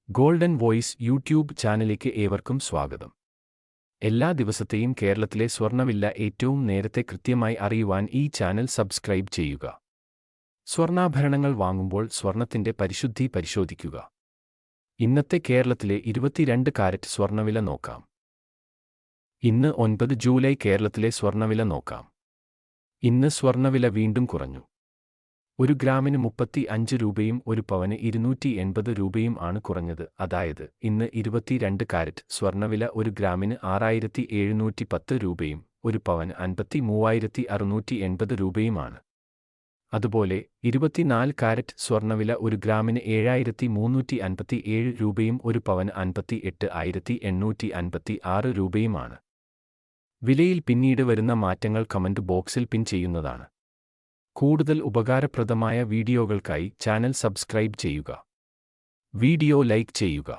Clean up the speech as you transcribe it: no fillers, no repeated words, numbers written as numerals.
Golden voice YouTube ചാനലിലേക്ക് ഏവർക്കും സ്വാഗതം. എല്ലാ ദിവസത്തെയും കേരളത്തിലെ സ്വർണ്ണവില ഏറ്റവും നേരത്തെ കൃത്യമായി അറിയുവാൻ ഈ ചാനൽ സബ്സ്ക്രൈബ് ചെയ്യുക. സ്വർണ്ണാഭരണങ്ങൾ വാങ്ങുമ്പോൾ സ്വർണത്തിന്റെ പരിശുദ്ധി പരിശോധിക്കുക. ഇന്നത്തെ കേരളത്തിലെ 22 കാരറ്റ് സ്വർണ്ണവില നോക്കാം. ഇന്ന് 9 ജൂലൈ കേരളത്തിലെ സ്വർണ്ണവില നോക്കാം. ഇന്ന് സ്വർണ്ണവില വീണ്ടും കുറഞ്ഞു. ഒരു ഗ്രാമിന് 35 രൂപയും ഒരു പവന് 280 രൂപയും ആണ് കുറഞ്ഞത്. അതായത് ഇന്ന് 22 കാരറ്റ് സ്വർണ്ണവില ഒരു ഗ്രാമിന് 6710 രൂപയും ഒരു പവന് 53,680 രൂപയുമാണ്. അതുപോലെ 24 കാരറ്റ് സ്വർണ്ണവില ഒരു ഗ്രാമിന് 7357 രൂപയും ഒരു പവന് 58,856 രൂപയുമാണ്. വിലയിൽ പിന്നീട് വരുന്ന മാറ്റങ്ങൾ കമന്റ് ബോക്സിൽ പിൻ ചെയ്യുന്നതാണ്. കൂടുതൽ ഉപകാരപ്രദമായ വീഡിയോകൾക്കായി ചാനൽ സബ്സ്ക്രൈബ് ചെയ്യുക. വീഡിയോ ലൈക്ക് ചെയ്യുക.